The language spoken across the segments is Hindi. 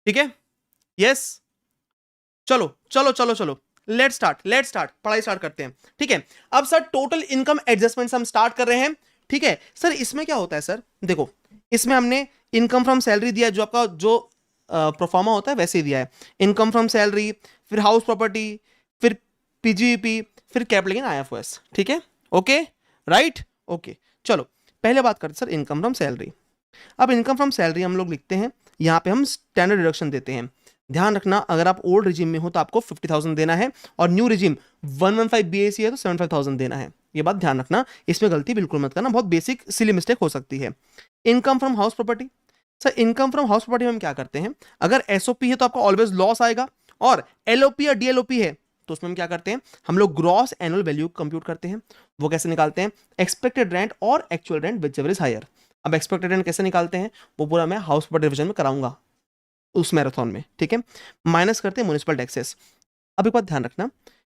ठीक है, यस, चलो चलो चलो चलो, लेट स्टार्ट, पढ़ाई स्टार्ट करते हैं। ठीक है, अब सर टोटल इनकम एडजस्टमेंट हम स्टार्ट कर रहे हैं। ठीक है सर, इसमें क्या होता है सर, देखो इसमें हमने इनकम फ्रॉम सैलरी दिया है, जो आपका जो प्रोफार्मा होता है वैसे ही दिया है। इनकम फ्रॉम सैलरी, फिर हाउस प्रॉपर्टी, फिर पीजीईपी, फिर कैपिटल गेन आईएफओएस। ठीक है, ओके, राइट, ओके। चलो पहले बात करते हैं सर इनकम फ्रॉम सैलरी। अब इनकम फ्रॉम सैलरी हम लोग लिखते हैं, यहाँ पे हम स्टैंडर्ड डिडक्शन देते हैं। ध्यान रखना, अगर आप ओल्ड रिजीम में हो तो आपको 50,000 देना है, और न्यू रिजीम 115 बीएसी है तो 75,000 देना है। ये बात ध्यान रखना, इसमें गलती बिल्कुल मत करना, बहुत बेसिक सिली मिस्टेक हो सकती है। Income from house property, sir income from house property में हम क्या करते हैं, अगर एसओपी है तो आपको ऑलवेज लॉस आएगा, और एलओपी या डीएलओपी है तो उसमें हम क्या करते हैं, हम लोग ग्रॉस एनुअल वैल्यू कंप्यूट करते हैं। वो कैसे निकालते हैं, एक्सपेक्टेड रेंट और actual rent whichever is higher. अब एक्सपेक्टेड रेंट कैसे निकालते हैं, वो पूरा मैं हाउस प्रॉपर्टी डिवीजन में कराऊंगा उस मैराथन में। ठीक है, माइनस करते हैं म्युनिसिपल टैक्सेस। अब एक बात ध्यान रखना,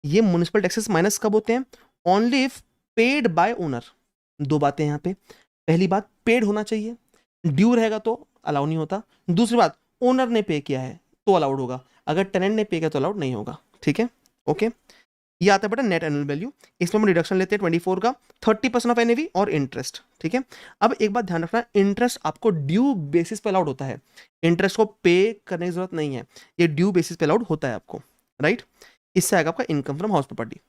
ये म्युनिसिपल टैक्सेस माइनस कब होते हैं, only if paid by owner. दो बातें यहाँ पे, पहली बात पेड होना चाहिए, ड्यू रहेगा तो अलाउ नहीं होता। दूसरी बात, ओनर ने पे किया है तो अलाउड होगा, अगर टेनेंट ने पे किया तो अलाउड नहीं होगा। ठीक है, ओके। ये आता है बेटा नेट एनुअल वैल्यू, इसमें हम डिडक्शन लेते हैं 24 का, 30% ऑफ एनएवी और इंटरेस्ट। ठीक है, अब एक बात ध्यान रखना, इंटरेस्ट आपको ड्यू बेसिस पे अलाउड होता है, इंटरेस्ट को पे करने की जरूरत नहीं है, ये ड्यू बेसिस पे अलाउड होता है आपको, राइट। इससे आएगा आपका इनकम फ्रॉम हाउस प्रॉपर्टी।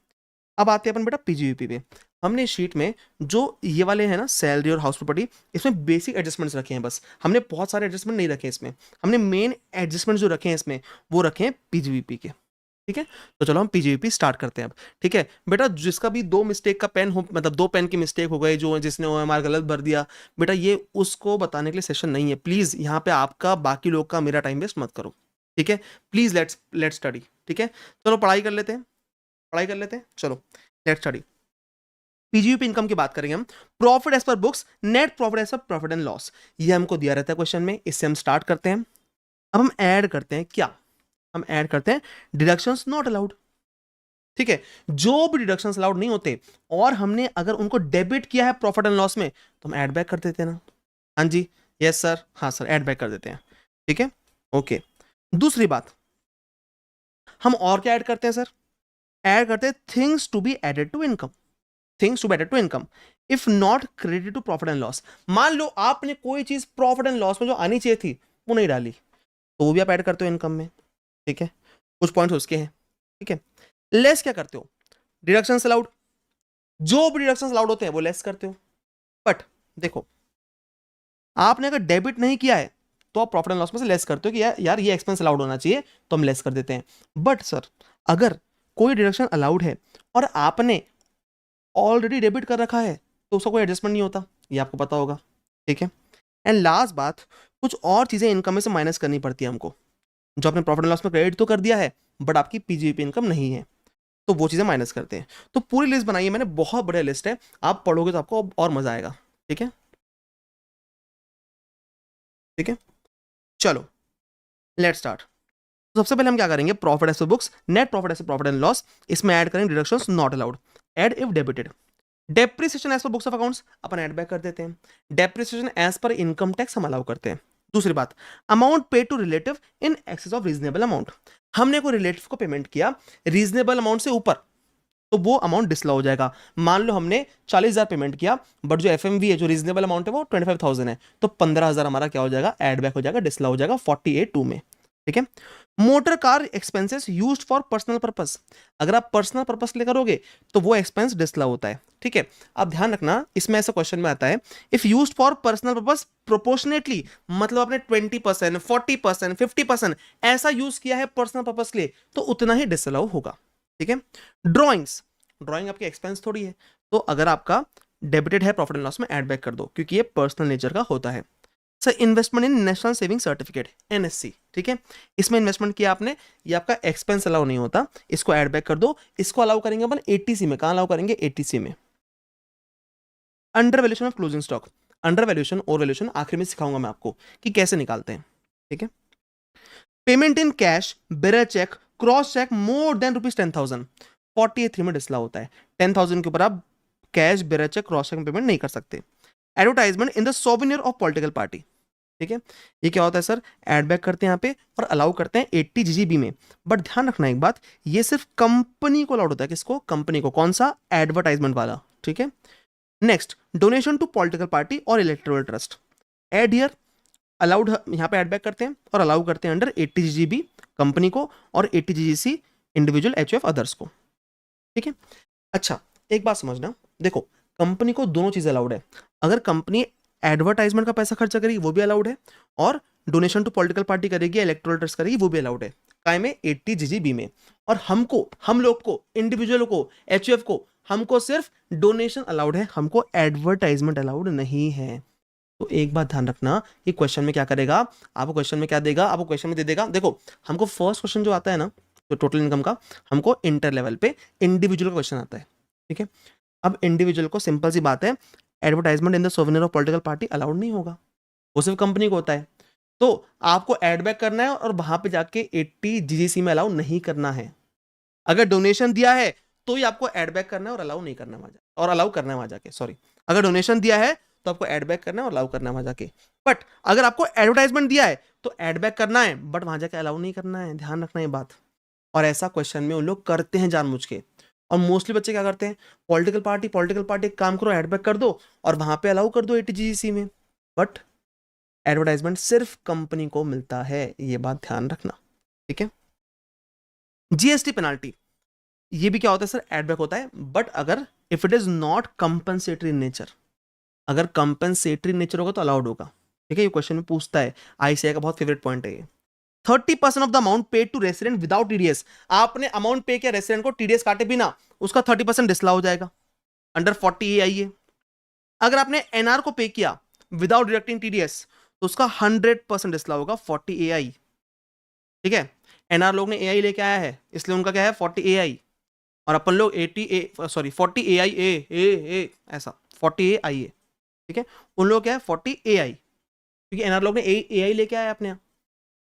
अब आते हैं अपन बेटा पीजीवीपी पे। हमने शीट में जो ये वाले हैं ना सैलरी और हाउस प्रॉपर्टी, इसमें बेसिक एडजस्टमेंट्स रखे हैं, बस हमने बहुत सारे एडजस्टमेंट नहीं रखे इसमें, हमने मेन एडजस्टमेंट जो रखे हैं इसमें वो रखे हैं पीजीवीपी के। ठीक है, तो चलो हम पीजीवीपी स्टार्ट करते हैं अब। ठीक है बेटा, जिसका भी दो मिस्टेक का पेन हो, मतलब दो पेन की मिस्टेक हो गई, जो जिसने ओएमआर गलत भर दिया, बेटा ये उसको बताने के लिए सेशन नहीं है। प्लीज यहाँ पे आपका बाकी लोग का मेरा टाइम वेस्ट मत करो। ठीक है, प्लीज लेट्स स्टडी। ठीक है, चलो पढ़ाई कर लेते हैं, पढ़ाई कर लेते हैं, चलो लेट्स स्टडी। पीजीवीपी इनकम की बात करेंगे हम, profit as per books, net profit as per profit and loss, ये हमको दिया रहता है क्वेश्चन में, इससे हम स्टार्ट करते हैं। अब हम ऐड करते हैं क्या, हम ऐड करते हैं डिडक्शंस नॉट अलाउड। ठीक है, जो भी डिडक्शंस अलाउड नहीं होते और हमने अगर उनको डेबिट किया है प्रॉफिट एंड लॉस में तो हम ऐड बैक कर देते हैं ना। हाँ जी, यस सर, हाँ सर, ऐड बैक कर देते हैं। ठीक है, ओके। दूसरी बात, हम और क्या ऐड करते हैं सर, ऐड करते हैं things to be added to income, things to be added to income if not credit to profit and loss. मान लो आपने कोई चीज प्रॉफिट एंड लॉस में जो आनी चाहिए थी वो नहीं डाली, तो वो भी आप ऐड करते हो इनकम में। ठीक है, कुछ पॉइंट्स उसके हैं। ठीक है, लेस क्या करते हो, डिडक्शन अलाउड, जो भी डिडक्शन अलाउड होते हैं वो लेस करते हो। बट देखो, आपने अगर डेबिट नहीं किया है तो आप प्रॉफिट एंड लॉस में से लेस करते हो कि यार ये एक्सपेंस अलाउड होना चाहिए, तो हम लेस कर देते हैं। बट सर अगर कोई डिडक्शन अलाउड है और आपने ऑलरेडी डेबिट कर रखा है तो उसका कोई एडजस्टमेंट नहीं होता, ये आपको पता होगा। ठीक है, एंड लास्ट बात, कुछ और चीजें इनकम में से माइनस करनी पड़ती है हमको, जो आपने प्रॉफिट एंड लॉस में क्रेडिट तो कर दिया है बट आपकी पीजीवीपी इनकम नहीं है, तो वो चीजें माइनस करते हैं। तो पूरी लिस्ट बनाई है मैंने, बहुत बढ़िया लिस्ट है, आप पढ़ोगे तो आपको और मजा आएगा। ठीक है, ठीक है, चलो लेट स्टार्ट। तो सबसे पहले हम क्या करेंगे, profit as books, net profit as profit and loss, इसमें ऐड करेंगे deductions not allowed, add if debited. Depreciation as per books of accounts अपन ऐड बैक कर देते हैं, डेप्रिसिएशन एज पर इनकम टैक्स हम अलाउ करते हैं। दूसरी बात, amount pay to relative in excess of reasonable amount, हमने कोई रिलेटिव को पेमेंट किया रीजनेबल अमाउंट से ऊपर तो वो अमाउंट डिसअलाउ हो जाएगा। मान लो हमने 40,000 पेमेंट किया बट जो एफएमवी है, जो रीजनेबल अमाउंट है वो 25,000 है, तो 15,000 हमारा क्या हो जाएगा, एड बैक हो जाएगा, डिसअलाउ हो जाएगा 48(2) में। ठीक है, motor car expenses used for personal purpose, अगर आप पर्सनल पर्पस ले करोगे तो वो एक्सपेंस डिसअलाउ होता है। ठीक है, अब ध्यान रखना, इसमें ऐसा क्वेश्चन में आता है, if used for personal purpose proportionately, मतलब आपने 20%, 40%, 50% ऐसा यूज किया है पर्सनल पर्पस के लिए तो उतना ही डिसअलाउ होगा। ठीक है, ड्रॉइंग्स, ड्रॉइंग आपकी एक्सपेंस थोड़ी है, तो अगर आपका डेबिटेड है प्रॉफिट एंड लॉस में ऐड बैक कर दो, क्योंकि ये पर्सनल नेचर का होता है। सर इन्वेस्टमेंट इन नेशनल सेविंग सर्टिफिकेट एनएससी, ठीक है, इसमें इन्वेस्टमेंट किया आपने, ये आपका एक्सपेंस अलाउ नहीं होता, इसको ऐड बैक कर दो। इसको अलाउ करेंगे अपन एटीसी में, कहां अलाउ करेंगे, एटीसी में। Under valuation of closing stock, under valuation और वैल्यूएशन आखिर में सिखाऊंगा मैं आपको कि कैसे निकालते हैं। ठीक है, payment in cash, bearer cheque, cross cheque more than ₹10,000, 48(3) में डिसअलाउ होता है। 10,000 के ऊपर आप cash, bearer cheque, cross cheque में पेमेंट नहीं कर सकते। Advertisement in the souvenir of political party, ठीक है, ये क्या होता है सर, एड बैक करते हैं यहाँ पे और अलाउ करते हैं 80 जीजीबी में। बट ध्यान रखना एक बात, ये सिर्फ कंपनी को अलाउड होता है। किसको? कंपनी को। कौन सा? एडवर्टाइजमेंट वाला। ठीक है, next, donation to political party और electoral trust, add here, allowed, यहाँ पे एड बैक करते हैं और अलाउ करते हैं अंडर 80 जीजीबी कंपनी को और 80 जीजीसी इंडिविजुअल एचयूएफ अदर्स को। ठीक है, अच्छा एक बात समझना, देखो कंपनी को दोनों चीजें अलाउड है। अगर कंपनी एडवर्टाइजमेंट का पैसा खर्चा करेगी वो भी अलाउड है, और डोनेशन टू पॉलिटिकल पार्टी करेगी, इलेक्टोरल ट्रस्ट करेगी, वो भी अलाउड है। काय में? 80 जीजीबी में। और हमको, हम लोग को, इंडिविजुअल को, एचयूएफ को, हमको सिर्फ डोनेशन अलाउड है, हमको एडवर्टाइजमेंट अलाउड नहीं है। तो एक बात ध्यान रखना, ये क्वेश्चन में क्या करेगा, आपको क्वेश्चन में क्या देगा, आपको क्वेश्चन में दे देगा, देखो हमको फर्स्ट क्वेश्चन जो आता है ना, तो टोटल इनकम का, हमको इंटर लेवल पे इंडिविजुअल का क्वेश्चन आता है। ठीक है, अब इंडिविजुअल को सिंपल सी बात है, advertisement in the souvenir of political party allowed नहीं होगा, वो सिर्फ कंपनी को होता है। तो आपको एड बैक करना है और वहां पे जाके 80 जीजीसी में अलाउ नहीं करना है। अगर डोनेशन दिया है तो ही आपको एड बैक करना है और अलाउ नहीं करना है वहां जाके, और अलाउ करना है वहां जाके, सॉरी, अगर डोनेशन दिया है तो आपको एड बैक करना है और अलाउ करना है वहां जाके। बट अगर आपको एडवर्टाइजमेंट दिया है तो एड बैक करना है, बट वहां जाके अलाउ नहीं करना है, ध्यान रखना ये बात। और ऐसा क्वेश्चन में उन लोग करते हैं जानबूझ के, और मोस्टली बच्चे क्या करते हैं, पॉलिटिकल पार्टी एक काम करो, एड बैक कर दो और वहां पे अलाउ कर दो 80 जीसी में। बट एडवर्टाइजमेंट सिर्फ कंपनी को मिलता है, ये बात ध्यान रखना। ठीक है, जीएसटी पेनाल्टी, ये भी क्या होता है सर, एड बैक होता है, बट अगर if it is not compensatory nature, अगर कंपनसेटरी नेचर होगा तो अलाउड होगा। ठीक है, ये क्वेश्चन में पूछता है, आईसीआई का बहुत फेवरेट पॉइंट है ये। 30% of the amount paid to resident without TDS, आपने अमाउंट पे किया रेसिडेंट को टीडीएस काटे बिना, उसका 30% डिसला हो जाएगा, अंडर 40 ए आई है। अगर आपने एनआर को पे किया विदाउट डिडक्टिंग टीडीएस तो उसका 100% डिसला होगा, 40 ए आई। ठीक है, एनआर लोग ने ए आई लेके आया है, इसलिए उनका क्या है, 40 ए आई, और अपन लोग 40 ए आई ए ऐसा 40 ए आई ए। ठीक है, उन लोग क्या है 40 ए आई, क्योंकि एनआर लोग ने ए आई लेके आया अपने यहाँ।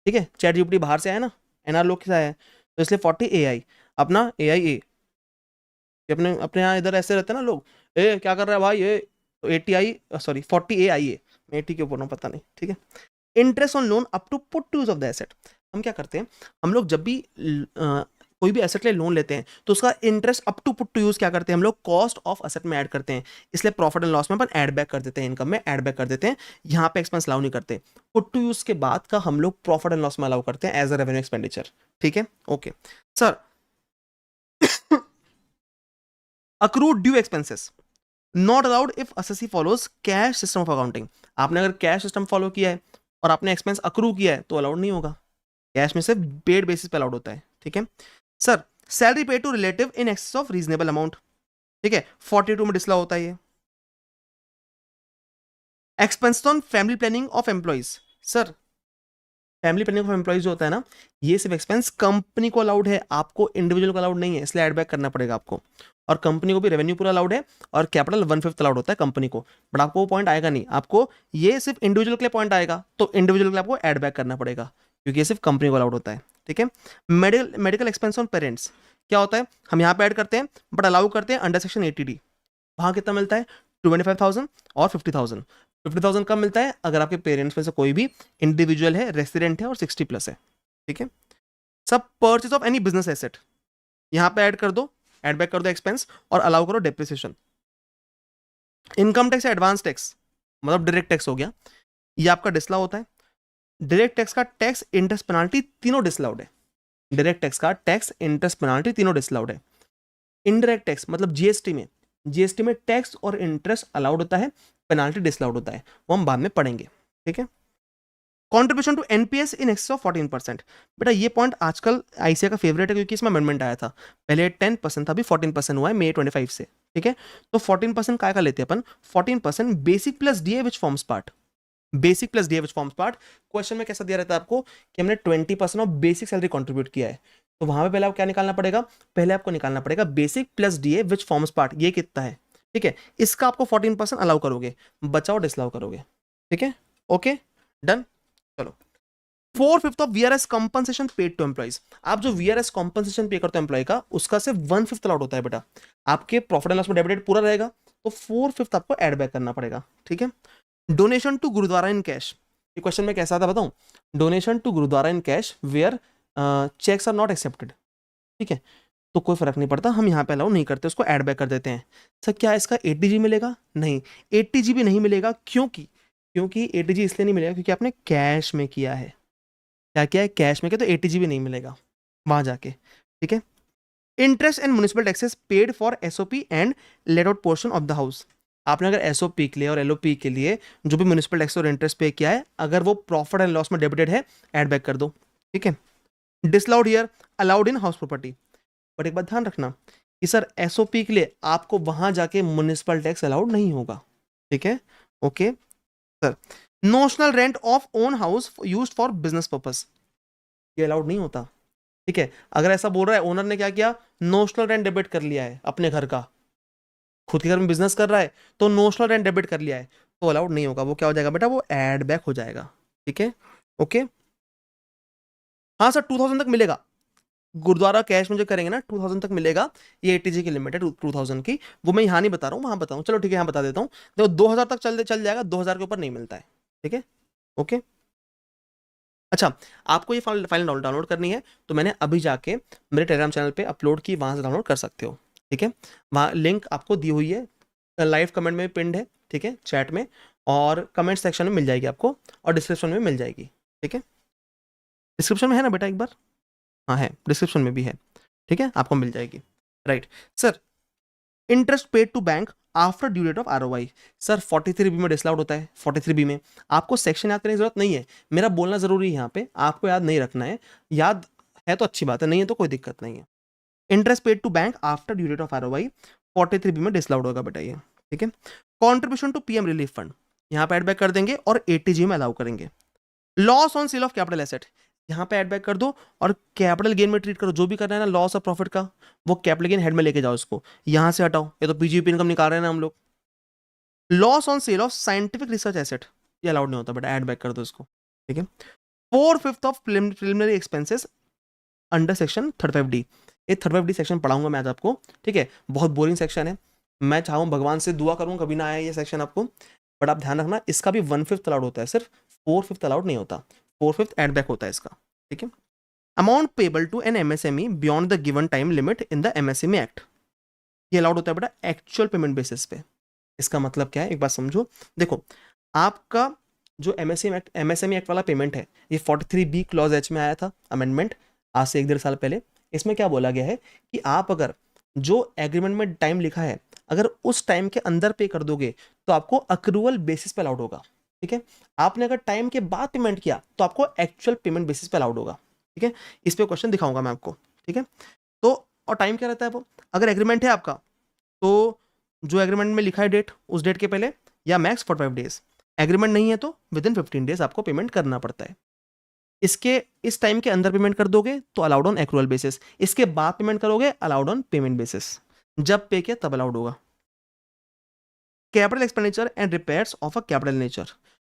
ठीक है, चैट जीपीटी बाहर से आया ना, एनआर लोग से आया है, तो इसलिए 40 ए आई, अपना ए आई ए, अपने अपने यहाँ इधर ऐसे रहते हैं ना लोग, ए क्या कर रहा है भाई, ए तो 80 आई, सॉरी 40 ए आई ए, मैं 80 क्यों बोल रहा हूँ पता नहीं। ठीक है, interest on loan up to put to use of the asset, हम क्या करते हैं, हम लोग जब भी कोई भी एसेट ले लोन लेते हैं तो उसका interest up to put to use क्या करते हैं, हम लोग कॉस्ट ऑफ एसेट में ऐड करते हैं, इसलिए प्रॉफिट एंड लॉस में अपन ऐड बैक कर देते हैं, इनकम में ऐड बैक कर देते हैं, यहाँ पे एक्सपेंस अलाउ नहीं करते। पुट टू यूज के बाद का हम लोग प्रॉफिट एंड लॉस में अलाउ करते हैं एज अ रेवेन्यू एक्सपेंडिचर। ठीक है, okay sir. Accrued due expenses not allowed if SSC follows cash system of accounting, आपने अगर कैश सिस्टम फॉलो किया है और आपने एक्सपेंस अक्रू किया है तो अलाउड नहीं होगा, कैश में से पेड बेसिस पे अलाउड होता है। ठीक है sir, salary pay to relative in excess of reasonable amount, ठीक है 42 में डिसला होता है ये। Expense on family planning of employees, sir family planning of employees जो होता है ना, ये सिर्फ एक्सपेंस कंपनी को अलाउड है, आपको इंडिविजुअल को अलाउड नहीं है, इसलिए एड बैक करना पड़ेगा आपको। और कंपनी को भी रेवेन्यू पूरा अलाउड है और कैपिटल 1/5 अलाउड होता है कंपनी को, बट आपको वो पॉइंट आएगा नहीं, आपको ये सिर्फ इंडिविजुअल के लिए पॉइंट आएगा, तो इंडिविजुअल के लिए आपको एड बैक करना पड़ेगा क्योंकि ये सिर्फ कंपनी को अलाउड होता है। ठीक है, मेडिकल एक्सपेंस ऑन पेरेंट्स क्या होता है, हम यहाँ पे ऐड करते हैं बट अलाउ करते हैं अंडर सेक्शन 80D, वहाँ कितना मिलता है 25,000 और 50,000। 50,000 कब मिलता है, अगर आपके पेरेंट्स में से कोई भी इंडिविजुअल है, रेसिडेंट है और 60+ है। ठीक है, सब purchase of any business asset यहाँ पे ऐड कर दो, एड बैक कर दो एक्सपेंस और अलाउ करो depreciation. Income tax advance tax मतलब डायरेक्ट टैक्स हो गया, ये आपका डिसला होता है। डायरेक्ट टैक्स का टैक्स इंटरेस्ट पेनाल्टी तीनों डिसलाउड है, डायरेक्ट टैक्स का टैक्स इंटरेस्ट पेनाल्टी तीनों डिसलाउड है। इनडायरेक्ट टैक्स मतलब जीएसटी में टैक्स और इंटरेस्ट अलाउड होता है, पेनाल्टी डिसलाउड होता है, वो हम बाद में पढ़ेंगे। ठीक है, contribution to NPS in excess of 14%, बेटा ये पॉइंट आजकल आईसीआई का फेवरेट है क्योंकि इसमें अमेंडमेंट आया था, पहले 10% था, अभी 14% हुआ है May 25 से। ठीक है, तो 14% काय का लेते हैं अपन, 14% basic plus DA which forms part, basic plus DA which forms part. Question में कैसा दिया रहता है आपको कि हमने 20% ऑफ बेसिक सैलरी कंट्रीब्यूट किया है, तो वहां पे पहले आपको क्या निकालना पड़ेगा, पहले आपको निकालना पड़ेगा basic plus DA which forms part, ये कितना है। ठीक है, इसका आपको 14% अलाउ करोगे, बचाओ डिसलाउ करोगे। ठीक है, ओके डन। चलो 4/5 of VRS compensation paid to employees, आप जो वीआरएस कंपनसेशन पे करते हो एम्प्लॉय का, उसका सिर्फ 1/5 अलाउड होता है बेटा, आपके प्रॉफिट एंड लॉस में डेबिटेड पूरा रहेगा, तो 4/5 आपको एड बैक करना पड़ेगा। ठीक है, donation to gurdwara in cash, ये क्वेश्चन में कैसा था बताऊं, donation to gurdwara in cash where cheques are not accepted, ठीक है, तो कोई फर्क नहीं पड़ता, हम यहाँ पे अलाउ नहीं करते, उसको ऐड बैक कर देते हैं। सर क्या इसका 80G मिलेगा? नहीं, 80G भी नहीं मिलेगा, क्योंकि 80G इसलिए नहीं मिलेगा क्योंकि आपने कैश में किया है। क्या किया है? कैश में किया, तो 80G भी नहीं मिलेगा वहां जाके, ठीक है। Interest and municipal taxes paid for SOP and let out portion of the house. आपने अगर एसओपी के लिए और एलओपी के लिए जो भी म्युनिसिपल टैक्स और इंटरेस्ट पे किया है, अगर वो प्रॉफिट एंड लॉस में डेबिटेड है, ऐड बैक कर दो, ठीक है। Disallowed here, allowed in house property. But एक बात ध्यान रखना कि सर एसओपी के लिए आपको वहां जाके म्युनिसिपल टैक्स अलाउड नहीं होगा, ठीक है, okay sir. Notional rent of own house used for business purpose, ये अलाउड नहीं होता, ठीक है। अगर ऐसा बोल रहा है ओनर ने क्या किया, नोशनल रेंट डेबिट कर लिया है अपने घर का, खुद के घर में बिजनेस कर रहा है तो नोशनल रेंट डेबिट कर लिया है, तो अलाउड नहीं होगा, वो क्या हो जाएगा बेटा, वो ऐड बैक हो जाएगा, ठीक है, ओके। हाँ सर 2000 तक मिलेगा, गुरुद्वारा कैश में जो करेंगे ना 2000 तक मिलेगा, ये 80G की लिमिट है 2000 की, वो मैं यहाँ नहीं बता रहा हूँ, वहां बताऊँ, चलो ठीक है यहाँ बता देता हूँ। देखो 2000 तक चल जाएगा, 2000 के ऊपर नहीं मिलता है, ठीक है, ओके। अच्छा, आपको ये फाइल डाउनलोड करनी है तो मैंने अभी जाके मेरे टेलीग्राम चैनल पे अपलोड की, वहां से डाउनलोड कर सकते हो, ठीक है। वहाँ लिंक आपको दी हुई है, लाइव कमेंट में पिंड है, ठीक है, चैट में, और कमेंट सेक्शन में मिल जाएगी आपको, और डिस्क्रिप्शन में मिल जाएगी, ठीक है। डिस्क्रिप्शन में है ना बेटा एक बार? हाँ है, डिस्क्रिप्शन में भी है, ठीक है, आपको मिल जाएगी, right. Sir interest paid to bank after due date of ROI, sir 43B में डिसअलाउड होता है, 43B में आपको सेक्शन याद करने की जरूरत नहीं है, मेरा बोलना जरूरी है यहाँ पे, आपको याद नहीं रखना है, याद है तो अच्छी बात है, नहीं है तो कोई दिक्कत नहीं है। Interest paid to bank after due date of ROI 43B में डिसअलाउड होगा बेटा ये, ठीक है। Contribution to PM relief fund यहाँ पे एड बैक कर देंगे और 80G में अलाउ करेंगे। Loss on sale of capital asset यहाँ पे ऐड बैक कर दो और कैपिटल गेन में ट्रीट करो, जो भी करना है ना लॉस और प्रॉफिट का, वो कैपिटल गेन हेड में लेके जाओ, इसको यहां से हटाओ, ये तो पीजीपी इनकम निकाल रहे हैं ना हम लोग। Loss on sale of scientific research asset ये अलाउड नहीं होता बेटा, ऐड बैक कर दो इसको, ठीक है। 4/5 of preliminary expenses under section 35D, ये 35D सेक्शन पढ़ाऊंगा मैं आज आपको, ठीक है, बहुत बोरिंग सेक्शन है, मैं चाहूँ भगवान से दुआ करूँ कभी ना आए ये सेक्शन आपको, बट आप ध्यान रखना इसका भी 1/5 अलाउड होता है, सिर्फ 4/5 अलाउड नहीं होता, 4/5 एड बैक होता है इसका, ठीक है। Amount payable to an MSME beyond the given time limit in the MSME act, ये अलाउड होता है बेटा एक्चुअल पेमेंट बेसिस पे। इसका मतलब क्या है, एक बात समझो, देखो आपका जो एमएसएमई एक्ट वाला पेमेंट है, ये 43B क्लॉज एच में आया था अमेंडमेंट, आज से 1-1.5 साल पहले। इसमें क्या बोला गया है कि आप अगर जो एग्रीमेंट में टाइम लिखा है, अगर उस टाइम के अंदर पे कर दोगे तो आपको अक्रूवल बेसिस पे अलाउड होगा, ठीक है। आपने अगर टाइम के बाद पेमेंट किया तो आपको एक्चुअल पेमेंट बेसिस पे अलाउड होगा, ठीक है। इस पे क्वेश्चन दिखाऊंगा मैं आपको, ठीक है। तो और टाइम क्या रहता है, वो अगर एग्रीमेंट है आपका तो जो एग्रीमेंट में लिखा है डेट, उस डेट के पहले या मैक्स 45 डेज, एग्रीमेंट नहीं है तो विद इन 15 डेज आपको पेमेंट करना पड़ता है। इसके इस टाइम के अंदर पेमेंट कर दोगे तो अलाउड ऑन एक्रूअल बेसिस, इसके बाद पेमेंट करोगे अलाउड ऑन पेमेंट बेसिस, जब पे किया तब अलाउड होगा। Capital expenditure and repairs of a capital nature,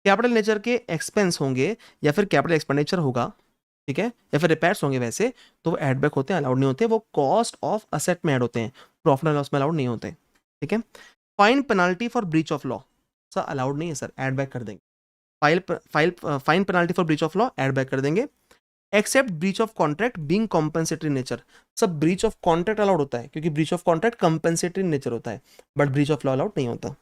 capital nature के एक्सपेंस होंगे या फिर कैपिटल एक्सपेंडिचर होगा, ठीक है, या फिर रिपेयर्स होंगे वैसे, तो वो एड बैक होते हैं, अलाउड नहीं होते, वो कॉस्ट ऑफ असेट में ऐड होते हैं, प्रॉफिट एंड लॉस में अलाउड नहीं होते, ठीक है। Fine penalty for breach of law, sir allowed नहीं है सर, ऐड बैक कर देंगे। Fine penalty for breach of law add back कर देंगे। Except breach of contract being compensatory nature, सब ब्रीच ऑफ कॉन्ट्रैक्ट अलाउड होता है क्योंकि breach of contract compensatory nature होता है, but breach of law allowed नहीं होता।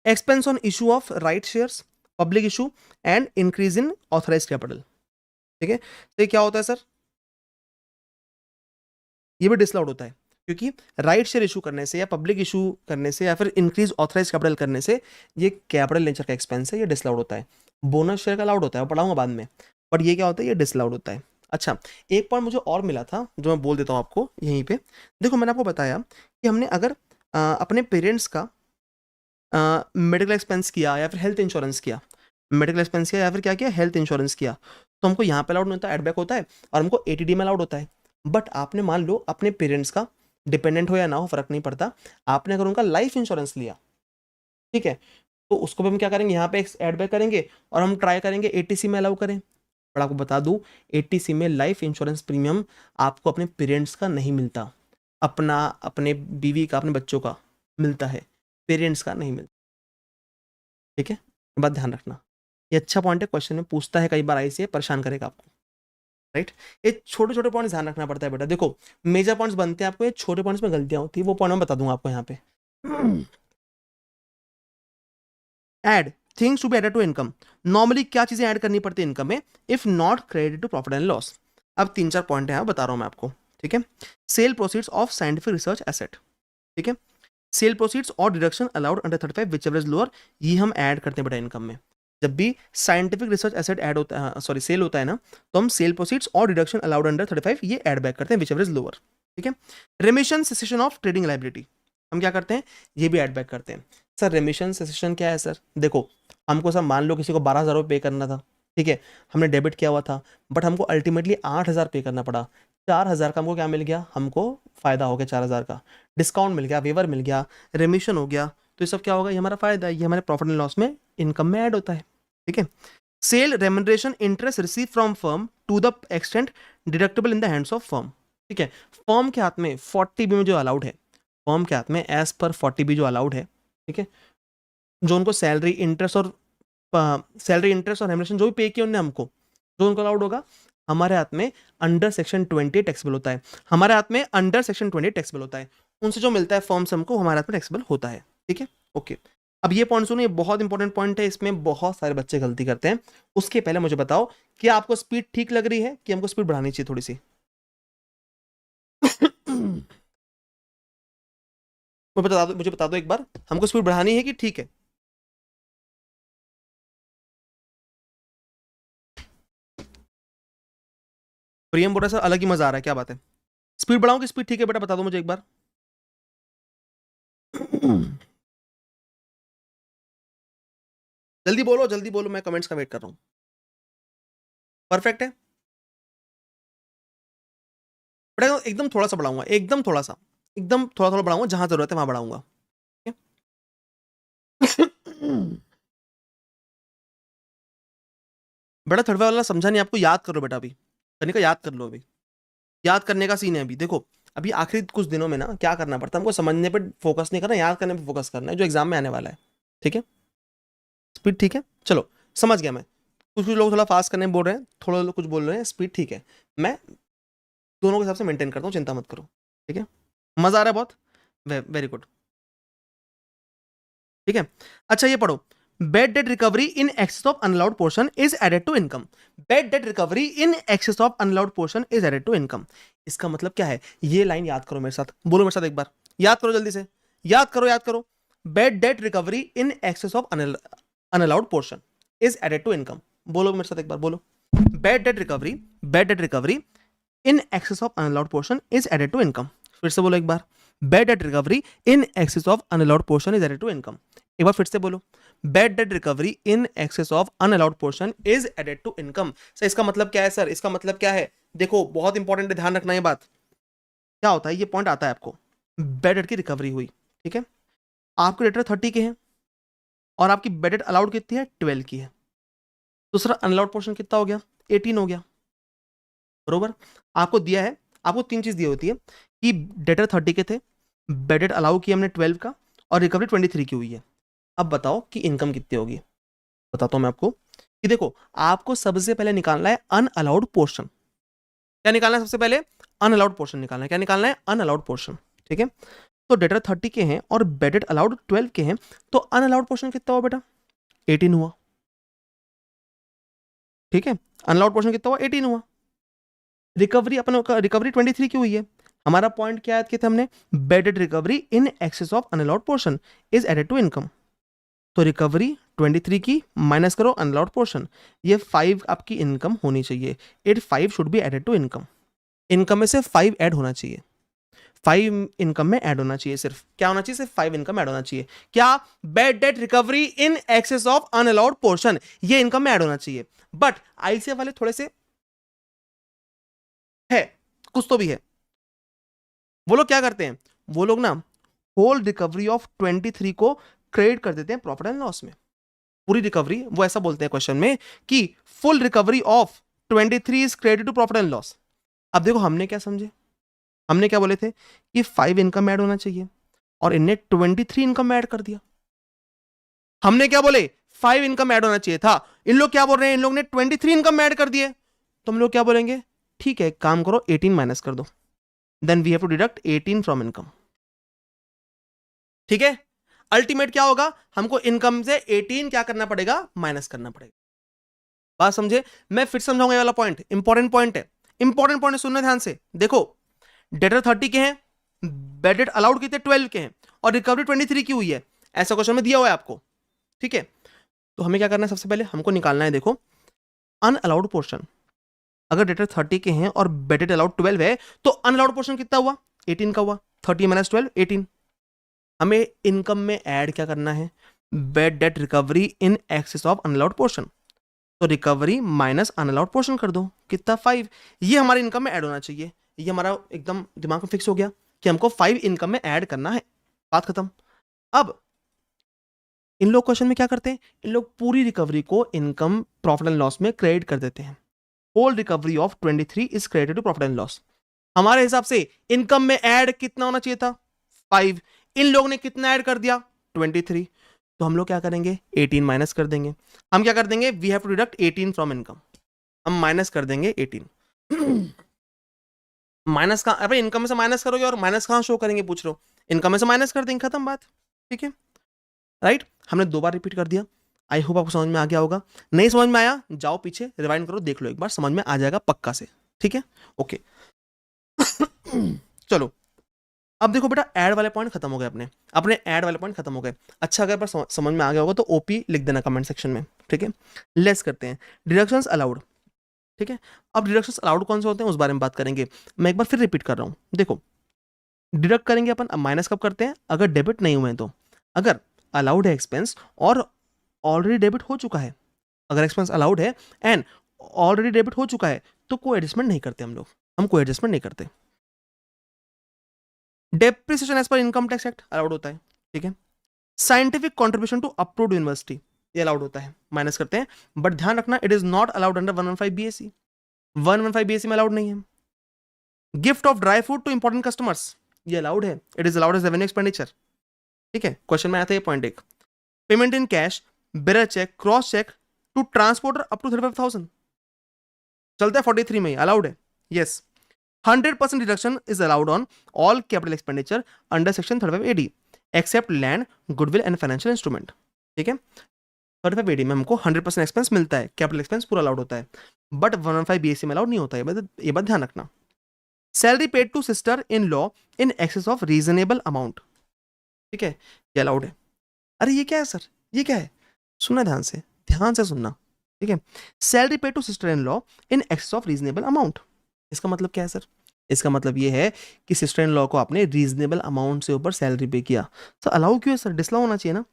Expense on issue of right shares, public issue and increase in authorise capital, ठीक है। तो ये क्या होता है सर, ये भी डिसअलाउड होता है क्योंकि राइट शेयर इशू करने से या पब्लिक इशू करने से या फिर इंक्रीज ऑथराइज कैपिटल करने से ये कैपिटल नेचर का एक्सपेंस है, ये डिसअलाउड होता है। बोनस शेयर का अलाउड होता है, वो पढ़ाऊंगा बाद में, बट ये क्या होता है, ये डिसअलाउड होता है। अच्छा, एक पॉइंट मुझे और मिला था जो मैं बोल देता हूँ आपको यहीं पे। देखो मैंने आपको बताया कि हमने अगर अपने पेरेंट्स का मेडिकल एक्सपेंस किया या फिर हेल्थ इंश्योरेंस किया, मेडिकल एक्सपेंस किया या फिर क्या किया, हेल्थ इंश्योरेंस किया, तो हमको यहाँ पे अलाउड नहीं होता, एडबैक होता है, और हमको 80D में अलाउड होता है। बट आपने मान लो अपने पेरेंट्स का, डिपेंडेंट हो या ना हो फर्क नहीं पड़ता, आपने अगर उनका लाइफ इंश्योरेंस लिया, ठीक है, तो उसको भी हम क्या करेंगे, यहाँ पे एडबैक करेंगे और हम ट्राई करेंगे 80C में अलाउ करें। पर आपको बता दूं 80C में लाइफ इंश्योरेंस प्रीमियम आपको अपने पेरेंट्स का नहीं मिलता, अपना, अपने बीवी का, अपने बच्चों का मिलता है, पेरेंट्स का नहीं मिलता, ठीक है, बात ध्यान रखना। ये अच्छा पॉइंट है, क्वेश्चन में पूछता है कई बार, आई से परेशान करेगा आपको, राइट। ये छोटे छोटे पॉइंट्स ध्यान रखना पड़ता है बेटा। देखो मेजर पॉइंट्स बनते हैं आपको, ये छोटे पॉइंट्स में गलतियां होती है, वो पॉइंट मैं बता दूंगा आपको यहाँ पे। Add things to be added to income, normally क्या चीजें ऐड करनी पड़ती है इनकम में, if not credit to profit and loss. अब 3-4 पॉइंट है, बता रहा हूं मैं आपको, ठीक है। Sale proceeds of scientific research asset, ठीक है। सेल प्रोसीड्स और deduction allowed under 35 whichever is lower, ये हम ऐड करते हैं बेटा इनकम में। जब भी साइंटिफिक रिसर्च एसेट ऐड होता है, सॉरी सेल होता है ना, तो हम सेल प्रोसीड्स और डिडक्शन अलाउड अंडर 35 ये ऐड बैक करते हैं विच एवर इज लोअर, ठीक है। रेमिशन सेसेशन ऑफ ट्रेडिंग लायबिलिटी, हम क्या करते हैं, ये भी ऐड बैक करते हैं। सर रेमिशन सेसेशन क्या है सर, देखो हमको सर मान लो किसी को 12,000 रुपये पे करना था, ठीक है, हमने डेबिट किया हुआ था, बट हमको अल्टीमेटली 8,000 पे करना पड़ा, 4,000 का हमको क्या मिल गया, हमको फायदा हो गया 4,000 का, डिस्काउंट मिल गया, वेवर मिल गया, रेमिशन हो गया, तो ये सब क्या होगा, ये हमारा फायदा है, ये हमारे प्रॉफिट एंड लॉस में इनकम में ऐड होता है, ठीक है। Sale remuneration interest receive from firm to the extent deductible in the hands of firm, ठीक है। फर्म के हाथ में 40B में जो अलाउड है, फर्म के हाथ में एज पर 40B जो अलाउड है, ठीक है, जो उनको सैलरी इंटरेस्ट और रेमुनरेशन जो भी पे किया उन्होंने हमको, जो उनको अलाउड होगा, हमारे हाथ में अंडर सेक्शन 20 टैक्सेबल होता है, हमारे हाथ में अंडर सेक्शन 20 टैक्सेबल होता है, उनसे जो मिलता है फर्म से हमको हमारे हाथ में टैक्सेबल होता है, ठीक है। ओके, अब ये पॉइंट सुनो, ये बहुत इंपॉर्टेंट पॉइंट है, इसमें बहुत सारे बच्चे गलती करते हैं। उसके पहले मुझे बताओ कि आपको स्पीड ठीक लग रही है कि हमको स्पीड बढ़ानी चाहिए थोड़ी सी? मुझे बता दो एक बार, हमको स्पीड बढ़ानी है कि ठीक है? प्रियम बोल रहा है सर अलग ही मजा आ रहा है, क्या बात है? स्पीड बढ़ाऊं कि स्पीड ठीक है बेटा, बता दो मुझे एक बार। जल्दी बोलो, मैं कमेंट्स का वेट कर रहा हूं। परफेक्ट है बेटा, एकदम थोड़ा सा बढ़ाऊंगा, एकदम थोड़ा सा, एकदम थोड़ा थोड़ा बढ़ाऊंगा, जहां जरूरत है वहां बढ़ाऊंगा, ठीक है? बेटा थर्ड वाला समझा नहीं आपको, याद करो बेटा, अभी करने का याद कर लो, अभी याद करने का सीन है अभी। देखो अभी आखिरी कुछ दिनों में ना क्या करना पड़ता है हमको, समझने पे फोकस नहीं करना, याद करने पे फोकस करना है, जो एग्जाम में आने वाला है, ठीक है। स्पीड ठीक है, चलो समझ गया मैं। कुछ कुछ लोग थोड़ा फास्ट करने बोल रहे हैं, थोड़ा लोग कुछ बोल रहे हैं, स्पीड ठीक है, मैं दोनों के हिसाब से मेंटेन करता हूँ, चिंता मत करो, ठीक है। मजा आ रहा है बहुत, वेरी गुड, ठीक है। अच्छा ये पढ़ो, bad debt recovery in excess of unallowed portion is added to income, bad debt recovery in excess of unallowed portion is added to income. इसका मतलब क्या है, ये लाइन याद करो मेरे साथ, बोलो मेरे साथ एक बार, याद करो जल्दी से, याद करो, bad debt recovery in excess of unallowed portion is added to income, बोलो मेरे साथ एक बार, बोलो। Bad debt recovery in excess of unallowed portion is added to income, फिर से बोलो एक बार, bad debt recovery in excess of unallowed portion is added to income, एक बार फिर से बोलो, bad debt recovery in excess of unallowed portion is added to income. Sir इसका मतलब क्या है, सर इसका मतलब क्या है, देखो बहुत इंपॉर्टेंट है, ध्यान रखना ये बात, क्या होता है, ये पॉइंट आता है आपको, बेड डेट की रिकवरी हुई, ठीक है, आपके डेटर 30 के हैं और आपकी बेड डेट अलाउड कितनी है, 12 की है, दूसरा अनअलाउड पोर्शन कितना हो गया, 18 हो गया, बरोबर। आपको दिया है, आपको 3 चीज दी होती है कि डेटर 30 के थे, बेड डेट अलाउ किया हमने 12 का, और रिकवरी 23 की हुई है। अब बताओ कि इनकम कितनी होगी, बताता हूं मैं आपको कि देखो आपको सबसे पहले निकालना है अनअलाउड पोर्शन, क्या निकालना है सबसे पहले, अनअलाउड पोर्शन निकालना है, क्या निकालना है, अनअलाउड पोर्शन, ठीक है। तो डेटर 30 के हैं और बेडेड अलाउड 12 के हैं, तो अनअलाउड पोर्शन कितना हुआ बेटा, 18 हुआ, ठीक है, अनअलाउड पोर्शन कितना हुआ, 18 हुआ। रिकवरी अपन रिकवरी 23 की हुई है, हमारा पॉइंट क्या याद किया था हमने, bad debt recovery in excess of unallowed portion is added to income, तो रिकवरी 23 की माइनस करो अनअलाउड पोर्शन, ये 5 आपकी इनकम होनी चाहिए, it 5 should be added to income, income में से 5 ऐड होना चाहिए, 5 इनकम में ऐड होना चाहिए, सिर्फ क्या होना चाहिए, सिर्फ 5 इनकम ऐड होना चाहिए, क्या, bad debt recovery in excess of unallowed portion, ये इनकम में ऐड होना चाहिए। बट आईसीए वाले थोड़े से है, कुछ तो भी है, वो लोग क्या करते हैं, वो लोग ना होल रिकवरी ऑफ 23 को क्रेडिट कर देते हैं प्रॉफिट एंड लॉस में, पूरी रिकवरी, वो ऐसा बोलते हैं क्वेश्चन में कि full recovery of 23 is credit to profit and loss. अब देखो हमने क्या समझे, हमने क्या बोले थे कि 5 इनकम ऐड होना चाहिए, और इनने 23 इनकम ऐड कर दिया। हमने क्या बोले, 5 इनकम ऐड होना चाहिए था। इन लोग क्या बोल रहे हैं, इन लोग ने 23 इनकम ऐड कर दिए, तो हम लोग क्या बोलेंगे, ठीक है काम करो 18 माइनस कर दो, then we have to deduct 18 from income. ठीक है, अल्टीमेट क्या होगा, हमको इनकम से 18 क्या करना पड़ेगा, माइनस करना पड़ेगा। बात समझे, मैं फिर समझाऊंगा ये वाला पॉइंट, इंपॉर्टेंट पॉइंट है, इंपॉर्टेंट पॉइंट सुनना ध्यान से। देखो डेटर 30 के हैं, बेडेड अलाउड कितने 12 के हैं, और रिकवरी 23 की हुई है, ऐसा क्वेश्चन में दिया हुआ है आपको। ठीक है, तो हमें क्या करना है, सबसे पहले हमको निकालना है, देखो अनअलाउड पोर्शन, अगर डेटर 30 के हैं और बेडेड अलाउड 12 है, तो अनअलाउड पोर्शन कितना हुआ, 18 का हुआ, 30 माइनस 12 18। हमें इनकम में ऐड क्या करना है, bad debt recovery in excess of unallowed portion, तो रिकवरी माइनस अनअलाउड पोर्शन कर दो, कितना 5, ये हमारी इनकम में ऐड होना चाहिए। ये हमारा एकदम दिमाग में फिक्स हो गया कि हमको 5 इनकम में ऐड करना है, बात खत्म। अब इन लोग क्वेश्चन में क्या करते हैं, इन लोग पूरी रिकवरी को इनकम प्रॉफिट एंड लॉस में क्रेडिट कर देते हैं। Whole recovery of 23 is credited to profit and loss. हमारे हिसाब से इनकम में ऐड कितना होना चाहिए था, 5, इन लोग ने कितना ऐड कर दिया, 23, तो हम लोग क्या करेंगे, 18 माइनस कर देंगे। हम क्या कर देंगे, we have to deduct 18 from income, हम माइनस कर देंगे 18। माइनस का, अरे इनकम में से माइनस करोगे और माइनस कहां शो करेंगे पूछ रहे हो, इनकम में से माइनस कर देंगे, खत्म बात। ठीक है, राइट, हमने 2 बार रिपीट कर दिया, आई होप आपको समझ में आ गया होगा। नहीं समझ में आया, जाओ पीछे रिवाइंड करो, देख लो एक बार, समझ में आ जाएगा पक्का से। ठीक है, ओके। चलो अब देखो बेटा, ऐड वाले पॉइंट खत्म हो गए, अपने ऐड वाले पॉइंट खत्म हो गए। अच्छा, अगर पर समझ में आ गया होगा तो ओपी लिख देना कमेंट सेक्शन में। ठीक है, लेट्स करते हैं डिडक्शंस अलाउड। ठीक है, अब डिडक्शंस अलाउड कौन से होते हैं उस बारे में बात करेंगे। मैं एक बार फिर रिपीट कर रहा हूं, देखो डिडक्ट करेंगे अपन, अब माइनस कब करते हैं, अगर डेबिट नहीं हुए तो, अगर अलाउड है एक्सपेंस और ऑलरेडी डेबिट हो चुका है, अगर एक्सपेंस अलाउड है एंड ऑलरेडी डेबिट हो चुका है, तो कोई एडजस्टमेंट नहीं करते हम लोग, हम कोई एडजस्टमेंट नहीं करते। डेप्रिसिएशन एज पर इनकम टैक्स एक्ट अलाउड होता है। ठीक है, scientific contribution to approved university ये अलाउड होता है, माइनस करते हैं, बट ध्यान रखना it is not allowed under 115 BSC, 115 BSC में अलाउड नहीं है। Gift of dry fruit to important customers ये अलाउड है, it is allowed as revenue expenditure. ठीक है, क्वेश्चन में आता है ये पॉइंट एक, payment in cash, bearer cheque, cross cheque to transporter up to 35,000 चलता है 43 में, अलाउड है, yes. 100% deduction is allowed on all capital expenditure under section 35 AD except land, goodwill and financial instrument. ठीक है, 35 एडी में हमको 100% एक्सपेंस मिलता है, कैपिटल एक्सपेंस पूरा अलाउड होता है, बट 115 बीएससी में अलाउड नहीं होता है, ये बात ध्यान रखना। Salary paid to sister in law in excess of reasonable amount, ठीक है, ये अलाउड है। अरे ये क्या है सर, ये क्या है, सुनना ध्यान से सुनना। ठीक है, salary paid to sister in law in excess of reasonable amount, इसका मतलब क्या है सर, इसका मतलब ये है कि सिस्टर इन लॉ को आपने रीजनेबल अमाउंट से ऊपर सैलरी पे किया, तो अलाउ क्यों है सर, डिसअलाउ होना चाहिए ना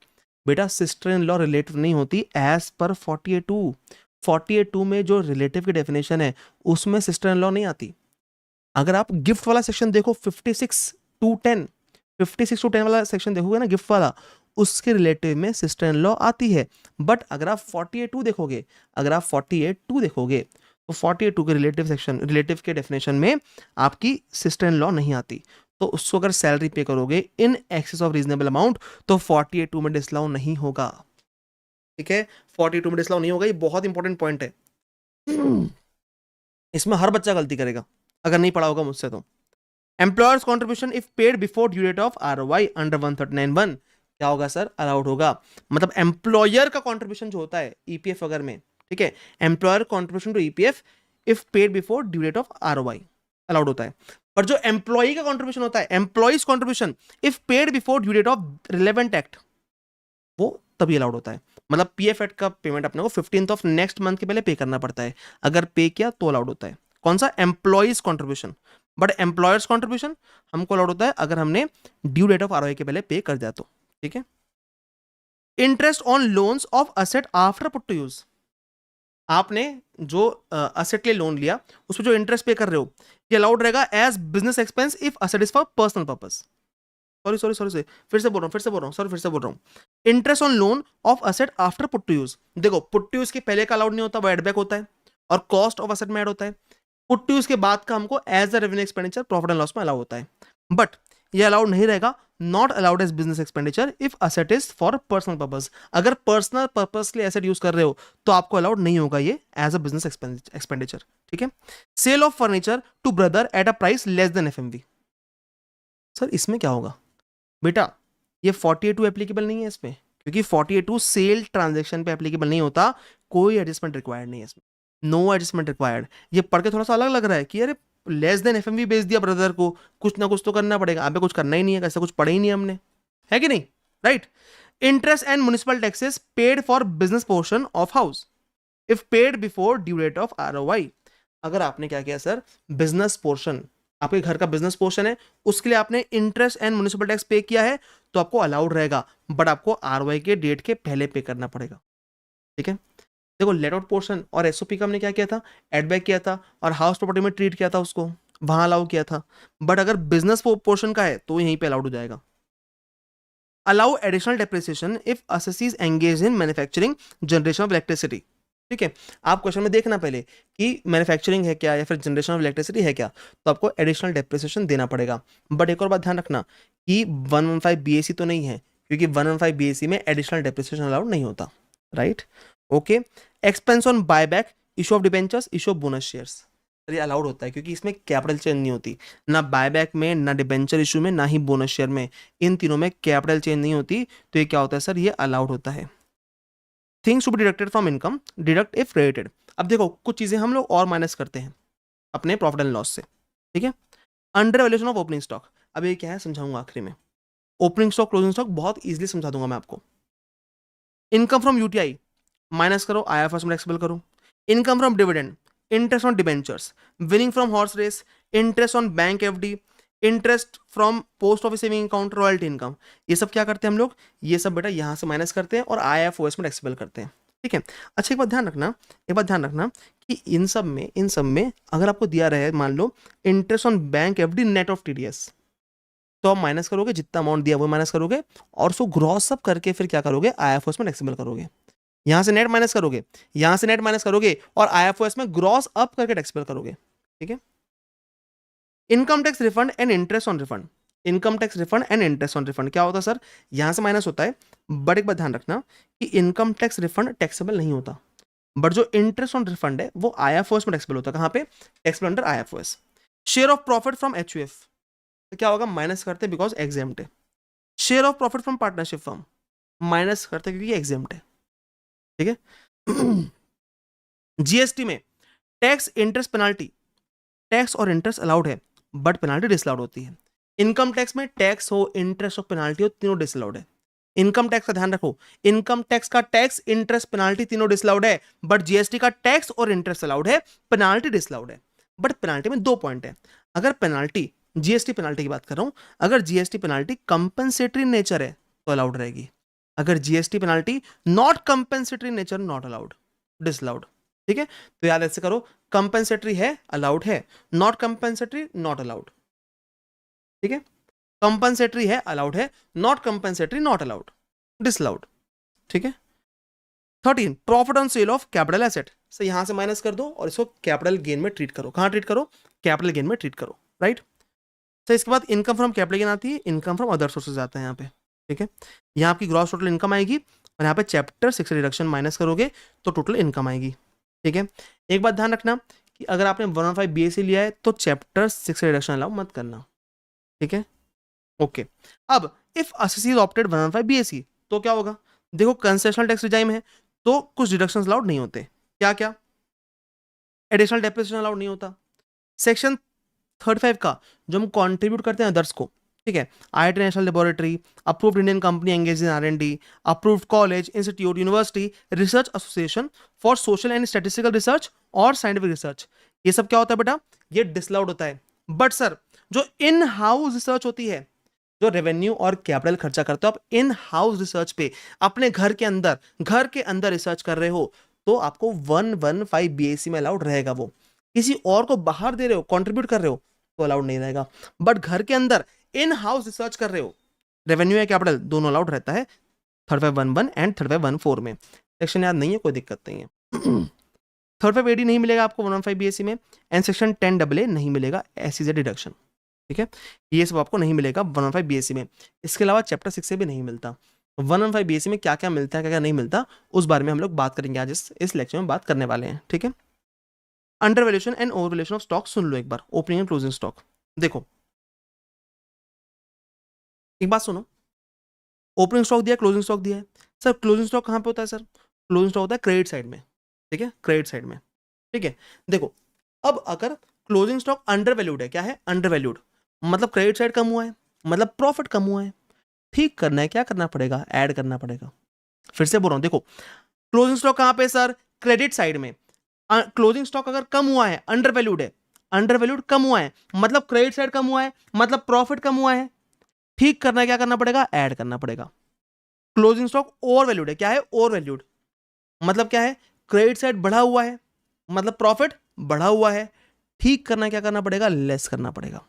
बेटा। सिस्टर इन लॉ रिलेटिव नहीं होती एज पर 48(2) में जो रिलेटिव की डेफिनेशन है उसमें सिस्टर इन लॉ नहीं आती। अगर आप गिफ्ट वाला सेक्शन देखो 56 to 10 वाला सेक्शन देखोगे ना गिफ्ट वाला, उसके रिलेटिव में सिस्टर इन लॉ आती है, बट अगर आप 48(2) देखोगे, तो 48(2) के रिलेटिव के डेफिनेशन में आपकी सिस्टर इन लॉ नहीं आती, तो उसको अगर सैलरी पे करोगे इन एक्सेस ऑफ रीजनेबल अमाउंट तो 48(2) में डिसअलाउ नहीं होगा। ठीक है, 42 में डिसअलाउ नहीं होगा, ये बहुत इंपॉर्टेंट पॉइंट है। इसमें हर बच्चा गलती करेगा अगर नहीं पढ़ा होगा मुझसे तो। Employer's contribution if paid before due date of ROI under 139(1) क्या होगा सर, अलाउड होगा। मतलब एम्प्लॉयर का कॉन्ट्रीब्यूशन जो होता है ईपीएफ वगैरह में, ठीक है, employer contribution to EPF if paid before due date of ROI allowed होता है। पर जो एम्प्लॉई का कॉन्ट्रीब्यूशन होता है, employees contribution if paid before due date of relevant act, वो तभी अलाउड होता है। मतलब पीएफ एक्ट का पेमेंट अपने को 15th ऑफ नेक्स्ट मंथ के पहले पे करना पड़ता है, अगर पे किया तो अलाउड होता है। कौन सा, employees contribution. But employers contribution हमको अलाउड होता है अगर हमने ड्यू डेट ऑफ आरओआई के पहले पे कर दिया तो। ठीक है, interest on loans of asset after put to use, आपने जो असेट के लिए लोन लिया उस पर जो इंटरेस्ट पे कर रहे हो ये अलाउड रहेगा as business expense if asset is for personal purpose. Sorry फिर से बोल रहा हूँ, interest on loan of asset after put to use. देखो पुट टू यूज के पहले का अलाउड नहीं होता, वो एडबैक होता है और कॉस्ट ऑफ असेट में ऐड होता है। पुट टू यूज के बाद का हमको as a revenue expenditure profit and loss में अलाउ होता है। बट ये अलाउड नहीं रहेगा, not allowed as business expenditure if asset is for personal purpose. अगर पर्सनल पर्पज के लिए एसेट यूज कर रहे हो तो आपको अलाउड नहीं होगा ये एज अ बिजनेस एक्सपेंडिचर, ठीक है। Sale of furniture to brother at a price less than FMV। Sir इसमें क्या होगा बेटा, ये 48 एप्लीकेबल नहीं है इसमें, क्योंकि 48 सेल ट्रांजेक्शन पे एप्लीकेबल नहीं होता, कोई एडजस्टमेंट रिक्वायर्ड नहीं है इसमें, नो एडजस्टमेंट रिक्वायर्ड। ये पढ़ के थोड़ा सा अलग लग रहा है कि अरे लेस देन FMV बेच दिया ब्रदर को, कुछ ना कुछ तो करना पड़ेगा। अबे कुछ करना ही नहीं है, ऐसा कुछ पढ़े ही नहीं हमने, है कि नहीं, right. Interest and municipal taxes paid for business portion of house if paid before due date of ROI। अगर आपने क्या किया सर, बिजनेस पोर्शन, आपके घर का बिजनेस पोर्शन है, उसके लिए आपने इंटरेस्ट एंड म्युनिसिपल टैक्स पे किया है तो आपको अलाउड रहेगा, बट आपको ROI के डेट के पहले पे करना पड़ेगा, ठीक है। देखो लेट आउट पोर्शन और SOP का हमने क्या किया था, एड बैक किया था और हाउस प्रॉपर्टी में ट्रीट किया था, उसको वहां अलाउ किया था, बट अगर बिजनेस पोर्शन का है तो यहीं पे अलाउड हो जाएगा। Allow additional depreciation if assessees engage in manufacturing generation of electricity, ठीक है। आप क्वेश्चन में देखना पहले कि मैन्युफैक्चरिंग है क्या या फिर जनरेशन ऑफ इलेक्ट्रिसिटी है क्या, तो आपको एडिशनल डेप्रिसिएशन देना पड़ेगा। बट एक और बात ध्यान रखना कि 115 BAC तो नहीं है, क्योंकि 115 BAC में एडिशनल डेप्रिसिएशन अलाउड नहीं होता, right, okay. Expense on buyback, issue of debentures, issue of bonus shares, ये अलाउड होता है क्योंकि इसमें कैपिटल चेंज नहीं होती, ना बायबैक में, ना डिबेंचर इशू में, ना ही बोनस शेयर में, इन तीनों में कैपिटल चेंज नहीं होती, तो ये क्या होता है सर, ये अलाउड होता है। Things to be deducted from income, deduct if credited. अब देखो कुछ चीजें हम लोग और माइनस करते हैं अपने प्रॉफिट एंड लॉस से, ठीक है। Under valuation of opening stock, अब ये क्या है समझाऊंगा आखिरी में। ओपनिंग स्टॉक क्लोजिंग स्टॉक बहुत इजीली समझा दूंगा मैं आपको। इनकम फ्रॉम UTI माइनस करो, IFRS में एक्सेबल करो। Income from dividend, interest on debentures, winning from horse race, interest on bank FD, interest from post office saving account, royalty income, ये सब क्या करते हैं हम लोग, ये सब बेटा यहां से माइनस करते हैं और IFOS में एक्सेबल करते हैं, ठीक है। अच्छा एक बात ध्यान रखना कि इन सब में अगर आपको दिया रहे मान लो interest on bank FD net of TDS, तो आप माइनस करोगे, जितना अमाउंट दिया वो माइनस करोगे और उसको ग्रॉस अप करके फिर क्या करोगे, IFOS में एक्सेबल करोगे। यहां से नेट माइनस करोगे, यहां से नेट माइनस करोगे और IFOS में ग्रॉस अप करके एक्सेबल करोगे, ठीक है। Income tax refund and interest on refund, income tax refund and interest on refund क्या होता है सर, यहां से माइनस होता है, बट एक बात ध्यान रखना कि इनकम टैक्स रिफंड टैक्सेबल नहीं होता, बट जो इंटरेस्ट ऑन रिफंड है वो IFOS में टैक्सेबल होता है। कहां पे, taxable under IFOS। Share of profit from HUF, तो क्या होगा, माइनस करते बिकॉज एग्जेम्प्ट है। Share of profit from partnership firm, minus करते क्योंकि एग्जेम्प्ट है, ठीक है। GST में टैक्स इंटरेस्ट पेनाल्टी, टैक्स और इंटरेस्ट अलाउड है बट पेनाल्टी डिसअलाउड होती है। इनकम टैक्स में टैक्स हो, इंटरेस्ट और पेनाल्टी हो, तीनों डिसअलाउड है। इनकम टैक्स का ध्यान रखो, इनकम टैक्स का टैक्स इंटरेस्ट पेनाल्टी तीनों डिसअलाउड है, बट GST का टैक्स और इंटरेस्ट अलाउड है, पेनाल्टी डिसअलाउड है। बट पेनाल्टी में 2 पॉइंट है, अगर पेनाल्टी, GST पेनाल्टी की बात कर रहा हूं, अगर GST पेनाल्टी कंपनसेटरी नेचर है तो अलाउड रहेगी, अगर GST penalty not compensatory nature, not allowed, disallowed, ठीक है। तो याद ऐसे करो, कंपनसेटरी है अलाउड है, नॉट कंपनसेटरी नॉट अलाउड, ठीक है। कंपनसेटरी है अलाउड है, not compensatory not allowed, disallowed, ठीक है। 13 profit on sale of capital asset, से यहां से माइनस कर दो और इसको कैपिटल गेन में ट्रीट करो। कहां ट्रीट करो, कैपिटल गेन में ट्रीट करो, राइट। तो इसके बाद इनकम फ्रॉम कैपिटल गेन आती है, इनकम फ्रॉम अदर सोर्सेज आता है यहाँ पे, ठीक है। यहाँ आपकी ग्रॉस टोटल इनकम आएगी और यहाँ पे चैप्टर 6 रिडक्शन माइनस करोगे तो टोटल इनकम आएगी, ठीक है। एक बात ध्यान रखना कि अगर आपने 115 BAC लिया है तो चैप्टर 6 रिडक्शन अलाउ मत करना, ठीक है, ओके। अब if assessee is opted 115 BAC तो क्या होगा, देखो कंसेशनल टैक्स रिजाइम है तो कुछ डिडक्शंस अलाउड नहीं होते, क्या क्या, एडिशनल डेप्रिसिएशन अलाउड नहीं होता, सेक्शन 35 का जो हम कंट्रीब्यूट करते हैं अदर्स को, ठीक है, IIT national laboratory, approved Indian company engage in R&D, approved college, institute, university, research association for social and statistical research और साइंटिफिक रिसर्च, ये सब क्या होता है बेटा, ये डिसअलाउड होता है। बट सर जो इन हाउस रिसर्च होती है, जो रेवेन्यू और कैपिटल खर्चा करते हो आप इन हाउस रिसर्च पे, अपने घर के अंदर रिसर्च कर रहे हो तो आपको 115 BAC में अलाउड रहेगा। वो किसी और को बाहर दे रहे हो, कंट्रीब्यूट कर रहे हो तो अलाउड नहीं रहेगा, बट घर के अंदर इन हाउस रिसर्च कर रहे हो, रेवेन्यू या कैपिटल दोनों अलाउड रहता है 3511 एंड 3514 में। सेक्शन याद नहीं है, कोई दिक्कत नहीं है। 35AD नहीं मिलेगा आपको 115 BAC में, एंड सेक्शन 10AA नहीं मिलेगा, ऐसी डिडक्शन, ठीक है, ये सब आपको नहीं मिलेगा 115 बीएससी में। इसके अलावा चैप्टर 6 से भी नहीं मिलता। 115 बीएससी में क्या क्या मिलता है, क्या क्या नहीं मिलता, उस बारे में हम लोग बात करेंगे आज इस लेक्चर में बात करने वाले हैं। ठीक है, under valuation and over valuation of stock सुन लो एक बार, ओपनिंग एंड क्लोजिंग स्टॉक। देखो एक बात सुनो, ओपनिंग स्टॉक दिया, क्लोजिंग स्टॉक दिया है। सर क्लोजिंग स्टॉक कहाँ पे होता है? सर क्लोजिंग स्टॉक होता है क्रेडिट साइड में। ठीक है, क्रेडिट साइड में। ठीक है, देखो अब अगर क्लोजिंग स्टॉक अंडर वैल्यूड है, क्या है? अंडर वैल्यूड, मतलब क्रेडिट साइड कम हुआ है, मतलब प्रॉफिट कम हुआ है। ठीक करना है, क्या करना पड़ेगा? ऐड करना पड़ेगा। फिर से बोल रहा हूं, देखो क्लोजिंग स्टॉक कहां पे सर? क्रेडिट साइड में। क्लोजिंग स्टॉक अगर कम हुआ है, अंडर वैल्यूड है, अंडर वैल्यूड कम हुआ है, मतलब क्रेडिट साइड कम हुआ है, मतलब प्रॉफिट कम हुआ है। ठीक करना है, क्या करना पड़ेगा? ऐड करना पड़ेगा। क्लोजिंग स्टॉक ओवर वैल्यूड है, क्या है? ओवर वैल्यूड, मतलब क्या है? क्रेडिट साइड बढ़ा हुआ है, मतलब प्रॉफिट बढ़ा हुआ है। ठीक करना है, क्या करना पड़ेगा? लेस करना पड़ेगा।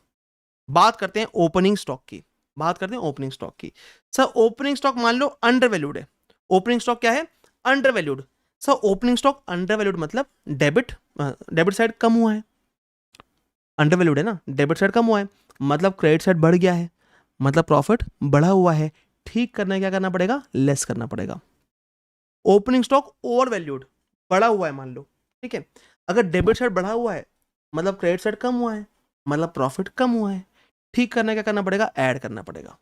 बात करते हैं ओपनिंग स्टॉक की, बात करते हैं ओपनिंग स्टॉक की। सर ओपनिंग स्टॉक मान लो अंडर वैल्यूड है, ओपनिंग स्टॉक क्या है? Under valued. Sir opening stock under valued मतलब डेबिट साइड कम हुआ है, अंडर वैल्यूड है ना, डेबिट साइड कम हुआ है, मतलब क्रेडिट साइड बढ़ गया है, मतलब प्रॉफिट बढ़ा हुआ है। ठीक करना है, क्या करना पड़ेगा? लेस करना पड़ेगा। ओपनिंग स्टॉक ओवर वैल्यूड, बढ़ा हुआ है मान लो, ठीक है, अगर डेबिट साइड बढ़ा हुआ है, मतलब क्रेडिट साइड कम हुआ है, मतलब प्रॉफिट कम हुआ है। ठीक करना है, क्या करना पड़ेगा? ऐड करना पड़ेगा।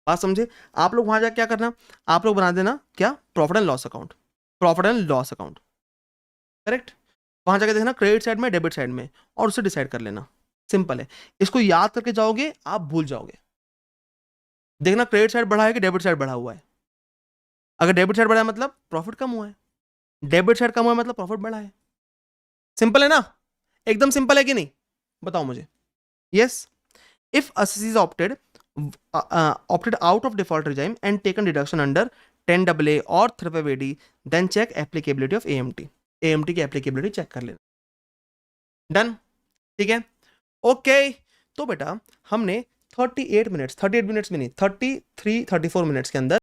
बात समझे? आप लोग वहां जाकर क्या करना, आप लोग बना देना क्या? Profit and loss account, profit and loss account, correct. वहां जाकर देखना क्रेडिट साइड में, डेबिट साइड में, और उससे डिसाइड कर लेना। सिंपल है, इसको याद करके जाओगे आप भूल जाओगे। देखना क्रेडिट साइड बढ़ा है कि डेबिट साइड बढ़ा हुआ है। अगर डेबिट साइड बढ़ा है मतलब प्रॉफिट कम हुआ है, डेबिट साइड कम हुआ है मतलब प्रॉफिट बढ़ा है। सिंपल है ना? एकदम सिंपल है कि नहीं? बताओ मुझे। Yes, if assessee is opted out of default regime and taken deduction under 10AA or 35AD, then check applicability of AMT, AMT की applicability चेक कर लेना। डन, ठीक है, ओके। तो बेटा हमने 38 मिनट्स में नहीं, 33-34 मिनट्स के अंदर